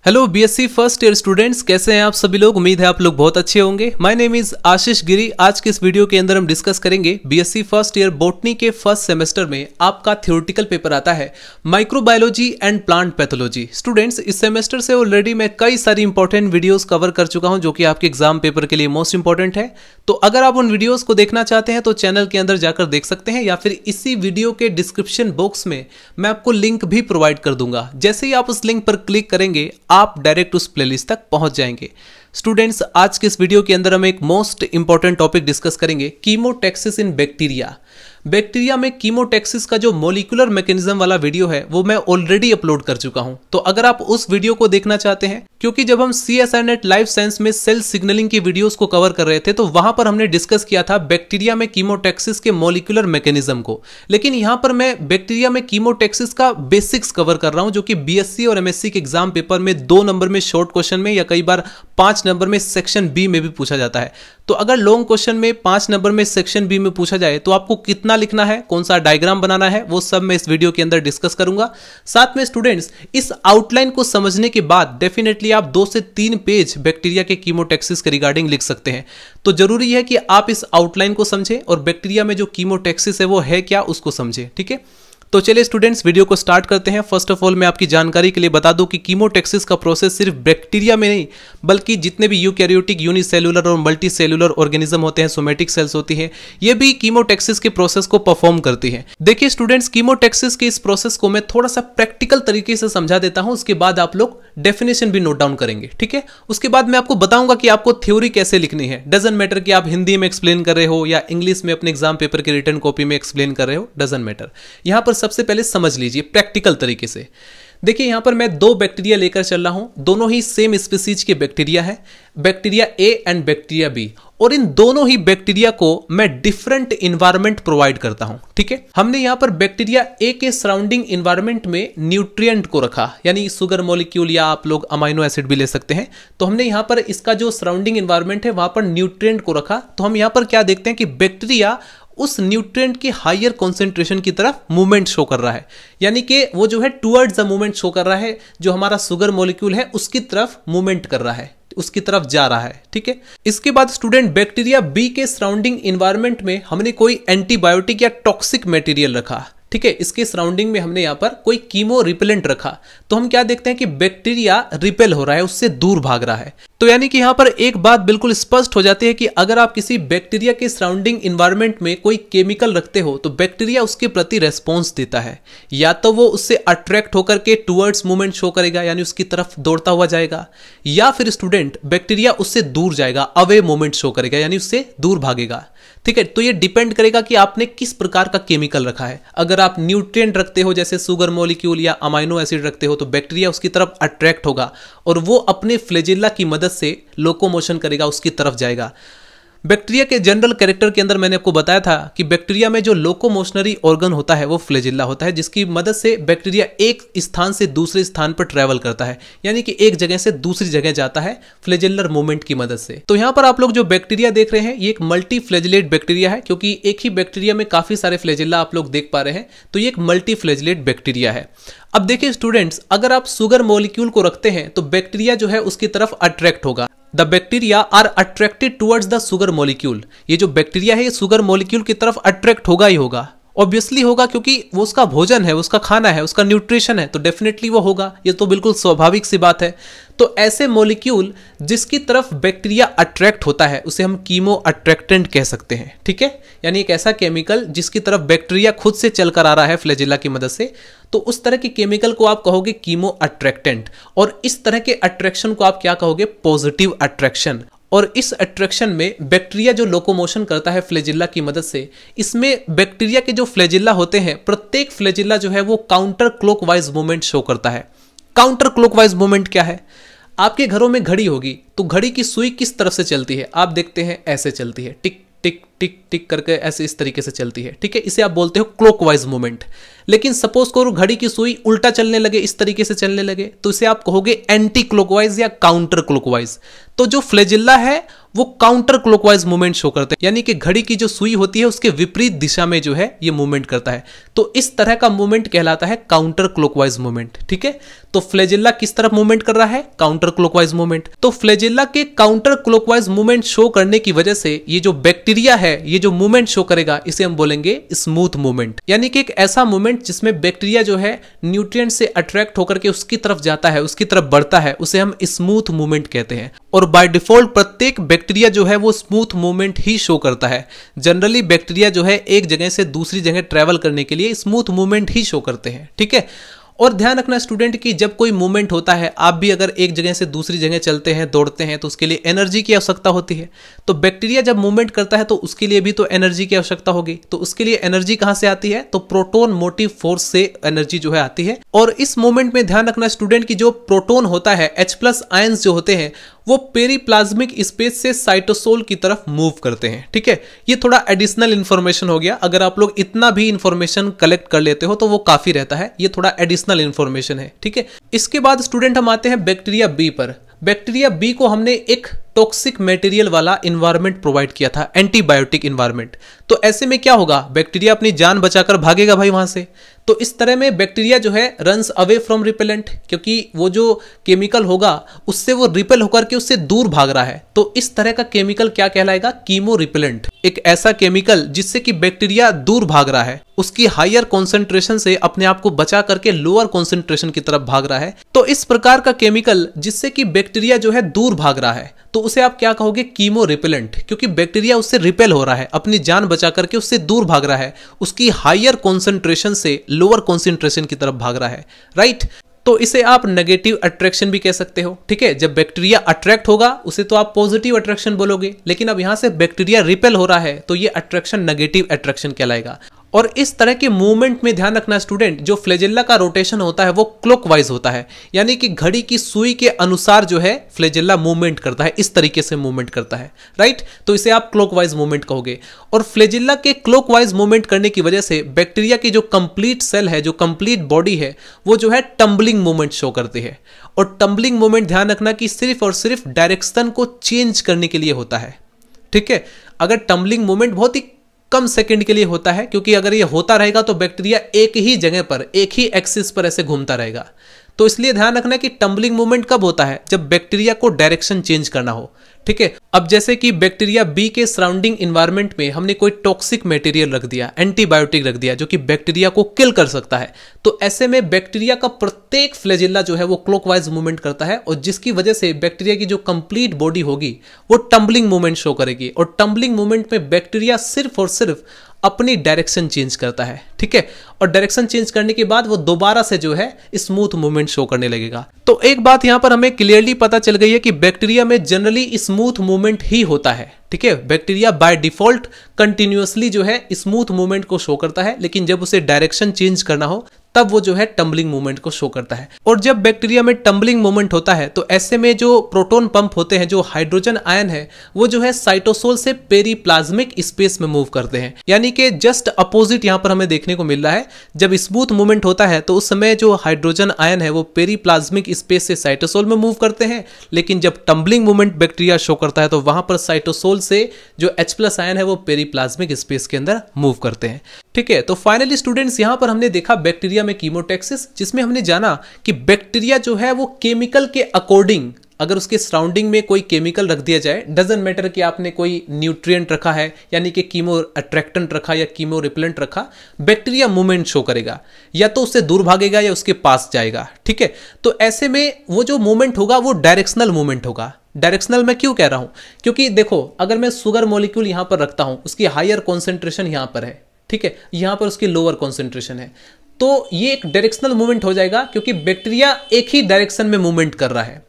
Hello BSc first year students, कैसे हैं आप सभी लोग। उम्मीद है आप लोग बहुत अच्छे होंगे। माय नेम इज आशीष गिरी। आज के इस वीडियो के अंदर हम डिस्कस करेंगे बीएससी फर्स्ट ईयर बॉटनी के फर्स्ट सेमेस्टर में आपका थ्योरेटिकल पेपर आता है microbiology and plant pathology. Students, इस सेमेस्टर से ऑलरेडी मैं कई सारी इंपॉर्टेंट वीडियोज कवर कर चुका हूं जो कि आपके एग्जाम पेपर के लिए मोस्ट इंपॉर्टेंट है। तो अगर आप उन वीडियोज को देखना चाहते हैं तो चैनल के अंदर जाकर देख सकते हैं, या फिर इसी वीडियो के डिस्क्रिप्शन बॉक्स में मैं आपको लिंक भी प्रोवाइड कर दूंगा। जैसे ही आप उस लिंक पर क्लिक करेंगे आप डायरेक्ट उस प्लेलिस्ट तक पहुंच जाएंगे। स्टूडेंट्स, आज के इस वीडियो के अंदर हम एक मोस्ट इंपॉर्टेंट टॉपिक डिस्कस करेंगे, कीमोटैक्सिस इन बैक्टीरिया। बैक्टीरिया में कीमोटैक्सिस का जो मॉलिक्यूलर मैकेनिज्म वाला वीडियो है वो मैं ऑलरेडी अपलोड कर चुका हूं। तो अगर आप उस वीडियो को देखना चाहते हैं, क्योंकि जब हम CSIRNet लाइफ साइंस में सेल सिग्नलिंग की वीडियोस को कवर कर रहे थे तो वहां पर हमने डिस्कस किया था बैक्टीरिया में कीमोटैक्सिस के मॉलिक्यूलर मैकेनिज्म को। लेकिन यहां पर मैं बैक्टीरिया में कीमोटैक्सिस का बेसिक्स कवर कर रहा हूं, जो कि BSc और MSc के एग्जाम पेपर में 2 नंबर में शॉर्ट क्वेश्चन में या कई बार 5 नंबर में सेक्शन बी में भी पूछा जाता है। तो अगर लॉन्ग क्वेश्चन में 5 नंबर में सेक्शन बी में पूछा जाए तो आपको कितना लिखना है, कौन सा डायग्राम बनाना है, वो सब मैं इस वीडियो के अंदर डिस्कस करूंगा। साथ में स्टूडेंट्स, इस आउटलाइन को समझने के बाद डेफिनेटली आप 2 से 3 पेज बैक्टीरिया के कीमोटैक्सिस के रिगार्डिंग लिख सकते हैं। तो जरूरी है कि आप इस आउटलाइन को समझें और बैक्टीरिया में जो कीमोटैक्सिस है वो है क्या उसको समझें। ठीक है, तो चलिए स्टूडेंट्स वीडियो को स्टार्ट करते हैं। फर्स्ट ऑफ ऑल मैं आपकी जानकारी के लिए बता दूं कि कीमोटैक्सिस का प्रोसेस सिर्फ बैक्टीरिया में नहीं बल्कि जितने भी यूकैरियोटिक, यूनिसेलुलर और मल्टी सेलुलर ऑर्गेनिज्म होते हैं, सोमेटिक सेल्स होती हैं, ये भी कीमोटैक्सिस के प्रोसेस को परफॉर्म करती हैं। देखिए स्टूडेंट्स, कीमोटैक्सिस के इस प्रोसेस को मैं थोड़ा सा प्रैक्टिकल तरीके से समझा देता हूं, उसके बाद आप लोग डेफिनेशन भी नोट डाउन करेंगे। ठीक है, उसके बाद मैं आपको बताऊंगा कि आपको थ्योरी कैसे लिखनी है। डजंट मैटर कि आप हिंदी में एक्सप्लेन कर रहे हो या इंग्लिश में अपने एग्जाम पेपर की रिटन कॉपी में एक्सप्लेन कर रहे हो, डजंट मैटर। यहां पर सबसे पहले समझ लीजिए प्रैक्टिकल तरीके से। देखिए यहां पर मैं 2 बैक्टीरिया लेकर चल रहा हूं, दोनों ही सेम स्पीसीज के बैक्टीरिया है, bacteria A and bacteria B, और इन दोनों ही बैक्टीरिया को मैं डिफरेंट इन्वायरमेंट प्रोवाइड करता हूं। ठीक है, हमने यहां पर बैक्टीरिया ए के सराउंडिंग इन्वायरमेंट में न्यूट्रिएंट को रखा, यानी शुगर मॉलिक्यूल या आप लोग अमाइनो एसिड भी ले सकते हैं। तो हमने यहां पर इसका जो सराउंडिंग इन्वायरमेंट है वहां पर न्यूट्रिएंट को रखा। तो हम यहां पर क्या देखते हैं कि बैक्टीरिया उस न्यूट्रिएंट की हायर कॉन्सेंट्रेशन की तरफ मूवमेंट शो कर रहा है, यानी कि वो जो है टुवर्ड्स द मूवमेंट शो कर रहा है, जो हमारा शुगर मॉलिक्यूल है उसकी तरफ मूवमेंट कर रहा है, उसकी तरफ जा रहा है। ठीक है, इसके बाद स्टूडेंट बैक्टीरिया बी के सराउंडिंग इन्वायरमेंट में हमने कोई एंटीबायोटिक या टॉक्सिक मटेरियल रखा। ठीक है, इसके सराउंडिंग में हमने यहां पर कोई कीमो रिपेलेंट रखा। तो हम क्या देखते हैं कि बैक्टीरिया रिपेल हो रहा है, उससे दूर भाग रहा है। तो यानी कि यहां पर एक बात बिल्कुल स्पष्ट हो जाती है कि अगर आप किसी बैक्टीरिया के सराउंडिंग इन्वायरमेंट में कोई केमिकल रखते हो तो बैक्टीरिया उसके प्रति रेस्पॉन्स देता है, या तो वो उससे अट्रैक्ट होकर के टुवर्ड्स मूवमेंट शो करेगा यानी उसकी तरफ दौड़ता हुआ जाएगा, या फिर स्टूडेंट बैक्टीरिया उससे दूर जाएगा, अवे मूवमेंट शो करेगा यानी उससे दूर भागेगा। ठीक है, तो ये डिपेंड करेगा कि आपने किस प्रकार का केमिकल रखा है। अगर आप न्यूट्रिएंट रखते हो जैसे शुगर मॉलिक्यूल या अमाइनो एसिड रखते हो तो बैक्टीरिया उसकी तरफ अट्रैक्ट होगा और वो अपने फ्लैजेला की मदद से लोकोमोशन करेगा, उसकी तरफ जाएगा। बैक्टीरिया के जनरल कैरेक्टर के अंदर मैंने आपको बताया था कि बैक्टीरिया में जो लोकोमोशनरी ऑर्गन होता है वो फ्लैजेला होता है, जिसकी मदद से बैक्टीरिया एक स्थान से दूसरे स्थान पर ट्रैवल करता है, यानी कि एक जगह से दूसरी जगह जाता है फ्लैजेलर मूवमेंट की मदद से। तो यहां पर आप लोग जो बैक्टीरिया देख रहे हैं ये एक मल्टी फ्लैजेलेट बैक्टीरिया है, क्योंकि एक ही बैक्टीरिया में काफी सारे फ्लैजेला आप लोग देख पा रहे हैं, तो ये एक मल्टी फ्लैजेलेट बैक्टीरिया है। अब देखिए स्टूडेंट्स, अगर आप शुगर मॉलिक्यूल को रखते हैं तो बैक्टीरिया जो है उसकी तरफ अट्रैक्ट होगा। The bacteria are attracted towards the sugar molecule. ये जो बैक्टीरिया है ये शुगर मॉलिक्यूल की तरफ अट्रैक्ट होगा ही होगा, ऑब्वियसली होगा, क्योंकि वो उसका भोजन है, उसका खाना है, उसका न्यूट्रिशन है, तो डेफिनेटली वो होगा। ये तो बिल्कुल स्वाभाविक सी बात है। तो ऐसे मॉलिक्यूल जिसकी तरफ बैक्टीरिया अट्रैक्ट होता है उसे हम कीमो अट्रैक्टेंट कह सकते हैं। ठीक है, यानी एक ऐसा केमिकल जिसकी तरफ बैक्टीरिया खुद से चलकर आ रहा है फ्लैजेला की मदद से, तो उस तरह के केमिकल को आप कहोगे कीमो अट्रैक्टेंट। और इस तरह के अट्रैक्शन को आप क्या कहोगे, पॉजिटिव अट्रैक्शन। और इस अट्रैक्शन में बैक्टीरिया जो लोकोमोशन करता है फ्लैजेला की मदद से, इसमें बैक्टीरिया के जो फ्लैजेला होते हैं प्रत्येक फ्लैजेला जो है वो काउंटर क्लॉकवाइज मूवमेंट शो करता है। काउंटर क्लॉकवाइज मूवमेंट क्या है, आपके घरों में घड़ी होगी तो घड़ी की सुई किस तरफ से चलती है, आप देखते हैं ऐसे चलती है, टिक टिक टिक टिक करके ऐसे इस तरीके से चलती है, ठीक है, इसे आप बोलते हो क्लॉकवाइज मूवमेंट। लेकिन सपोज करो घड़ी की सुई उल्टा चलने लगे, इस तरीके से चलने लगे, तो इसे आप कहोगे एंटी क्लॉकवाइज या काउंटर क्लॉकवाइज। तो जो फ्लैजिल्ला है वो काउंटर क्लॉकवाइज मूवमेंट शो करते हैं, यानी कि घड़ी की जो सुई होती है उसके विपरीत दिशा में जो है ये मूवमेंट करता है। तो इस तरह का मूवमेंट कहलाता है काउंटर क्लॉकवाइज मूवमेंट, ठीक है। तो फ्लैजिल्ला किस तरफ मूवमेंट कर रहा है? Counter clockwise movement. तो फ्लैजिल्ला के काउंटर क्लॉकवाइज मूवमेंट शो करने की वजह से ये जो बैक्टीरिया है ये जो मूवमेंट शो करेगा इसे हम बोलेंगे स्मूथ मूवमेंट, यानी कि एक ऐसा मूवमेंट जिसमें बैक्टीरिया जो है न्यूट्रिएंट से अट्रैक्ट होकर के उसकी तरफ जाता है, उसकी तरफ बढ़ता है, उसे हम स्मूथ मूवमेंट कहते हैं। और बाय डिफॉल्ट प्रत्येक बैक्टीरिया जो है वो स्मूथ मूवमेंट ही शो करता है। जनरली बैक्टीरिया जो है एक जगह से दूसरी जगह ट्रैवल करने के लिए स्मूथ मूवमेंट ही शो करते हैं, ठीक है। और ध्यान रखना स्टूडेंट कि जब कोई मूवमेंट होता है, आप भी अगर एक जगह से दूसरी जगह चलते हैं, दौड़ते हैं, तो उसके लिए एनर्जी की आवश्यकता होती है। तो बैक्टीरिया जब मूवमेंट करता है तो उसके लिए भी तो एनर्जी की आवश्यकता होगी। तो उसके लिए एनर्जी कहां से आती है? तो प्रोटोन मोटिव फोर्स से एनर्जी जो है आती है। और इस मूवमेंट में ध्यान रखना स्टूडेंट की जो प्रोटोन होता है, H+ आयंस जो होते हैं, वो पेरीप्लाज्मिक स्पेस से साइटोसोल की तरफ मूव करते हैं, ठीक है। ये थोड़ा एडिशनल इंफॉर्मेशन हो गया। अगर आप लोग इतना भी इंफॉर्मेशन कलेक्ट कर लेते हो तो वो काफी रहता है, ये थोड़ा एडिशनल इंफॉर्मेशन है, ठीक है। इसके बाद स्टूडेंट हम आते हैं बैक्टीरिया बी पर। बैक्टीरिया बी को हमने एक टॉक्सिक मटेरियल वाला इन्वायरमेंट प्रोवाइड किया था, एंटीबायोटिक इन्वायरमेंट। तो ऐसे में क्या होगा? बैक्टीरिया अपनी जान बचाकर भागेगा भाई वहां से। तो इस तरह में बैक्टीरिया जो है रन्स अवे फ्रॉम रिपेलेंट, क्योंकि वो जो केमिकल होगा उससे वो रिपेल होकर के उससे दूर भाग रहा है। तो इस तरह का केमिकल क्या कहलाएगा? Chemo repellent. एक ऐसा केमिकल जिससे कि बैक्टीरिया दूर भाग रहा है, उसकी हायर कॉन्सेंट्रेशन से अपने आप को बचा करके लोअर कॉन्सेंट्रेशन की तरफ भाग रहा है। तो इस प्रकार का केमिकल जिससे कि बैक्टीरिया जो है दूर भाग रहा है, तो उसे आप क्या कहोगे? कीमो रिपेलेंट, क्योंकि बैक्टीरिया उससे रिपेल हो रहा है, अपनी जान बचा करके उससे दूर भाग रहा है, उसकी हायर कॉन्सेंट्रेशन से लोअर कॉन्सेंट्रेशन की तरफ भाग रहा है, राइट। तो इसे आप नेगेटिव अट्रैक्शन भी कह सकते हो, ठीक है। जब बैक्टीरिया अट्रैक्ट होगा उसे तो आप पॉजिटिव अट्रैक्शन बोलोगे, लेकिन अब यहां से बैक्टीरिया रिपेल हो रहा है तो ये अट्रैक्शन नेगेटिव अट्रैक्शन कहलाएगा। और इस तरह के मूवमेंट में ध्यान रखना स्टूडेंट, जो फ्लैजिल्ला का रोटेशन होता है वो क्लॉकवाइज होता है, यानी कि घड़ी की सुई के अनुसार जो है फ्लैजिल्ला मूवमेंट करता है, इस तरीके से मूवमेंट करता है, राइट। तो इसे आप क्लॉकवाइज मूवमेंट कहोगे। और फ्लैजिल्ला के क्लॉकवाइज मूवमेंट करने की वजह से बैक्टीरिया की जो कंप्लीट सेल है, जो कंप्लीट बॉडी है, वो जो है टम्बलिंग मूवमेंट शो करती है। और टम्बलिंग मूवमेंट ध्यान रखना कि सिर्फ और सिर्फ डायरेक्शन को चेंज करने के लिए होता है, ठीक है। अगर टम्बलिंग मूवमेंट बहुत ही कम सेकंड के लिए होता है, क्योंकि अगर ये होता रहेगा तो बैक्टीरिया एक ही जगह पर, एक ही एक्सिस पर ऐसे घूमता रहेगा। तो इसलिए ध्यान रखना कि टम्बलिंग मूवमेंट कब होता है? जब बैक्टीरिया को डायरेक्शन चेंज करना हो, ठीक है। अब जैसे कि बैक्टीरिया बी के सराउंडिंग एनवायरनमेंट में हमने कोई टॉक्सिक मटेरियल रख दिया, एंटीबायोटिक रख दिया, जो कि बैक्टीरिया को किल कर सकता है, तो ऐसे में बैक्टीरिया का प्रत्येक फ्लैजिल्ला जो है वो क्लॉकवाइज मूवमेंट करता है, और जिसकी वजह से बैक्टीरिया की जो कंप्लीट बॉडी होगी वो टम्बलिंग मूवमेंट शो करेगी। और टम्बलिंग मूवमेंट में बैक्टीरिया सिर्फ और सिर्फ अपनी डायरेक्शन चेंज करता है, ठीक है। और डायरेक्शन चेंज करने के बाद वो दोबारा से जो है स्मूथ मूवमेंट शो करने लगेगा। तो एक बात यहां पर हमें क्लियरली पता चल गई है कि बैक्टीरिया में जनरली स्मूथ मूवमेंट ही होता है, ठीक है। बैक्टीरिया बाय डिफॉल्ट कंटिन्यूअसली जो है स्मूथ मूवमेंट को शो करता है, लेकिन जब उसे डायरेक्शन चेंज करना हो तब वो जो है टम्बलिंग मूवमेंट को शो करता है। और जब बैक्टीरिया में टम्बलिंग मूवमेंट होता है तो ऐसे में जो प्रोटॉन पंप होते हैं, जो हाइड्रोजन आयन है, वो जो है साइटोसोल से पेरीप्लाज्मिक स्पेस में मूव करते हैं, यानी कि जस्ट अपोजिट यहां पर हमें देखने को मिल रहा है। जब स्मूथ मूवमेंट होता है तो उस समय जो हाइड्रोजन आयन है वो पेरीप्लाज्मिक स्पेस से साइटोसोल में मूव करते हैं, लेकिन जब टम्बलिंग मूवमेंट बैक्टीरिया शो करता है तो वहां पर साइटोसोल से जो H+ आयन है वो पेरीप्लाज्मिक स्पेस के अंदर मूव करते हैं, ठीक है। तो फाइनली स्टूडेंट्स यहां पर हमने देखा बैक्टीरिया में कीमोटैक्सिस, जिसमें हमने जाना कि बैक्टीरिया जो है वो केमिकल के अकॉर्डिंग, अगर उसके सराउंडिंग में कोई केमिकल रख दिया जाए, डजंट मैटर कि आपने कोई न्यूट्रिएंट रखा है, यानी कि कीमो अट्रैक्टेंट रखा या कीमो रिपेलेंट रखा, बैक्टीरिया मूवमेंट शो करेगा, या तो उससे दूर भागेगा या उसके पास जाएगा, ठीक है। तो ऐसे में वो जो मूवमेंट होगा वो डायरेक्शनल मूवमेंट होगा। डायरेक्शनल मैं क्यों कह रहा हूं? क्योंकि देखो, अगर मैं शुगर मॉलिक्यूल यहां पर रखता हूं, उसकी हायर कॉन्सेंट्रेशन यहां पर है, ठीक है, यहां पर उसकी लोअर कॉन्सेंट्रेशन है, तो ये एक डायरेक्शनल मूवमेंट हो जाएगा, क्योंकि बैक्टीरिया एक ही डायरेक्शन में मूवमेंट कर रहा है।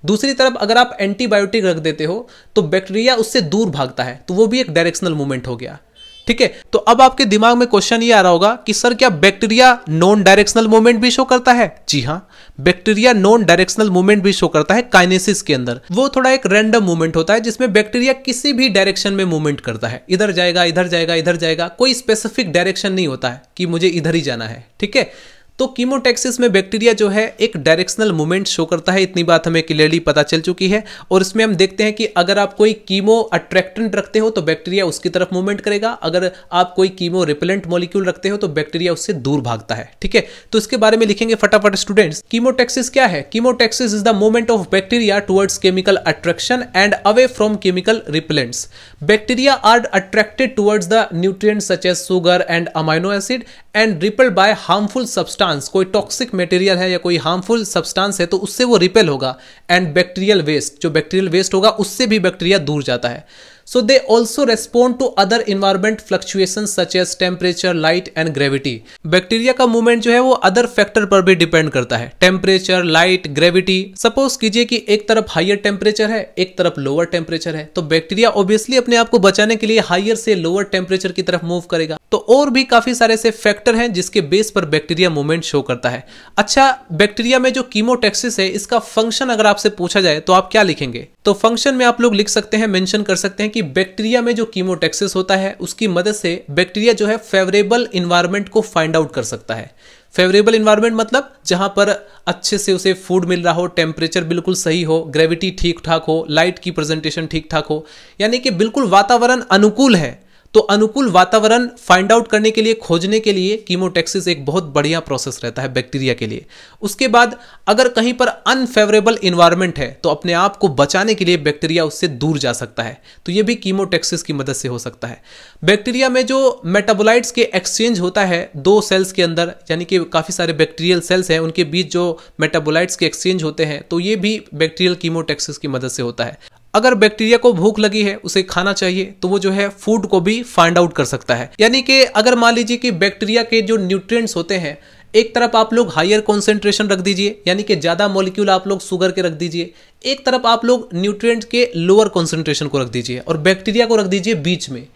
दूसरी तरफ अगर आप एंटीबायोटिक रख देते हो तो बैक्टीरिया उससे दूर भागता है, तो वो भी एक डायरेक्शनल मूवमेंट हो गया। ठीक है। तो अब आपके दिमाग में क्वेश्चन ये आ रहा होगा कि सर क्या बैक्टीरिया नॉन डायरेक्शनल मूवमेंट भी शो करता है? जी हां, बैक्टीरिया नॉन डायरेक्शनल मूवमेंट भी शो करता है काइनेसिस के अंदर। वो थोड़ा एक रैंडम मूवमेंट होता है जिसमें बैक्टीरिया किसी भी डायरेक्शन में मूवमेंट करता है, इधर जाएगा, इधर जाएगा, इधर जाएगा, कोई स्पेसिफिक डायरेक्शन नहीं होता है कि मुझे इधर ही जाना है। ठीक है, तो कीमोटैक्सिस में बैक्टीरिया जो है एक डायरेक्शनल मूवमेंट शो करता है, इतनी बात हमें क्लियरली पता चल चुकी है। और इसमें हम देखते हैं कि अगर आप कोई कीमो अट्रैक्टेंट रखते हो तो बैक्टीरिया उसकी तरफ मूवमेंट करेगा, अगर आप कोई कीमो रिपेलेंट मॉलिक्यूल रखते हो तो बैक्टीरिया उससे दूर भागता है। ठीक है, तो इसके बारे में लिखेंगे फटाफट स्टूडेंट्स। कीमोटैक्सिस क्या है? Chemotaxis is the movement of bacteria towards chemical attraction and away from chemical repellents. Bacteria are attracted towards the nutrients such as sugar and amino acid and repelled by harmful substance. कोई toxic material है या कोई harmful substance है तो उससे वो repel होगा। And bacterial waste, जो बैक्टीरियल वेस्ट होगा उससे भी बैक्टीरिया दूर जाता है। So they also respond to other environment fluctuations such as temperature, light and gravity. Bacteria का मूवमेंट जो है वो अदर फैक्टर पर भी डिपेंड करता है, टेम्परेचर, लाइट, ग्रेविटी। सपोज कीजिए कि एक तरफ हायर टेम्परेचर है, एक तरफ लोअर टेम्परेचर है, तो बैक्टीरिया ऑब्वियसली अपने आप को बचाने के लिए हायर से लोअर टेम्परेचर की तरफ मूव करेगा। तो और भी काफी सारे ऐसे फैक्टर हैं जिसके बेस पर बैक्टीरिया मूवमेंट शो करता है। अच्छा, बैक्टीरिया में जो कीमोटैक्सिस है इसका फंक्शन अगर आपसे पूछा जाए तो आप क्या लिखेंगे? तो फंक्शन में आप लोग लिख सकते हैं, मेंशन कर सकते हैं कि बैक्टीरिया में जो कीमोटैक्सिस होता है उसकी मदद से बैक्टीरिया जो है फेवरेबल इन्वायरमेंट को फाइंड आउट कर सकता है। फेवरेबल इन्वायरमेंट मतलब जहां पर अच्छे से उसे फूड मिल रहा हो, टेम्परेचर बिल्कुल सही हो, ग्रेविटी ठीक ठाक हो, लाइट की प्रेजेंटेशन ठीक ठाक हो, यानी कि बिल्कुल वातावरण अनुकूल है। तो अनुकूल वातावरण फाइंड आउट करने के लिए, खोजने के लिए कीमोटैक्सिस एक बहुत बढ़िया प्रोसेस रहता है बैक्टीरिया के लिए। उसके बाद अगर कहीं पर अनफेवरेबल इन्वायरमेंट है तो अपने आप को बचाने के लिए बैक्टीरिया उससे दूर जा सकता है, तो यह भी कीमोटैक्सिस की मदद से हो सकता है। बैक्टीरिया में जो मेटाबोलाइट्स के एक्सचेंज होता है दो सेल्स के अंदर, यानी कि काफी सारे बैक्टीरियल सेल्स हैं, उनके बीच जो मेटाबोलाइट्स के एक्सचेंज होते हैं, तो ये भी बैक्टीरियल कीमोटैक्सिस की मदद से होता है। अगर बैक्टीरिया को भूख लगी है, उसे खाना चाहिए, तो वो जो है फूड को भी फाइंड आउट कर सकता है। यानी कि अगर मान लीजिए कि बैक्टीरिया के जो न्यूट्रिएंट्स होते हैं, एक तरफ आप लोग हायर कॉन्सेंट्रेशन रख दीजिए, यानी कि ज्यादा मॉलिक्यूल आप लोग शुगर के रख दीजिए, एक तरफ आप लोग न्यूट्रिएंट्स के लोअर कॉन्सेंट्रेशन को रख दीजिए और बैक्टीरिया को रख दीजिए बीच में।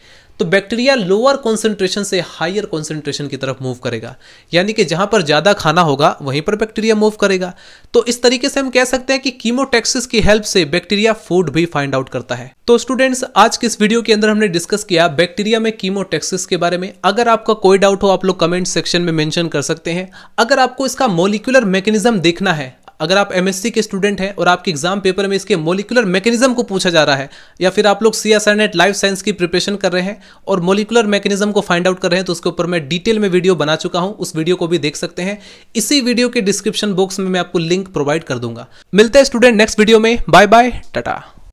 तो बैक्टीरिया लोअर कॉन्सेंट्रेशन से हायर कॉन्सेंट्रेशन की तरफ मूव करेगा, यानी कि जहां पर ज्यादा खाना होगा वहीं पर बैक्टीरिया मूव करेगा। तो इस तरीके से हम कह सकते हैं कि कीमोटैक्सिस की हेल्प से बैक्टीरिया फूड भी फाइंड आउट करता है। तो स्टूडेंट्स, आज के इस वीडियो के अंदर हमने डिस्कस किया बैक्टीरिया में कीमोटैक्सिस के बारे में। अगर आपका कोई डाउट हो आप लोग कमेंट सेक्शन में मेंशन कर सकते हैं। अगर आपको इसका मॉलिक्यूलर मैकेनिज्म देखना है, अगर आप एमएससी के स्टूडेंट हैं और आपके एग्जाम पेपर में इसके मॉलिक्यूलर मैकेनिज्म को पूछा जा रहा है, या फिर आप लोग CSIR-NET लाइफ साइंस की प्रिपरेशन कर रहे हैं और मॉलिक्यूलर मैकेनिज्म को फाइंड आउट कर रहे हैं, तो उसके ऊपर मैं डिटेल में वीडियो बना चुका हूं, उस वीडियो को भी देख सकते हैं। इसी वीडियो के डिस्क्रिप्शन बॉक्स में मैं आपको लिंक प्रोवाइड कर दूंगा। मिलते हैं स्टूडेंट नेक्स्ट वीडियो में। Bye bye, Tata.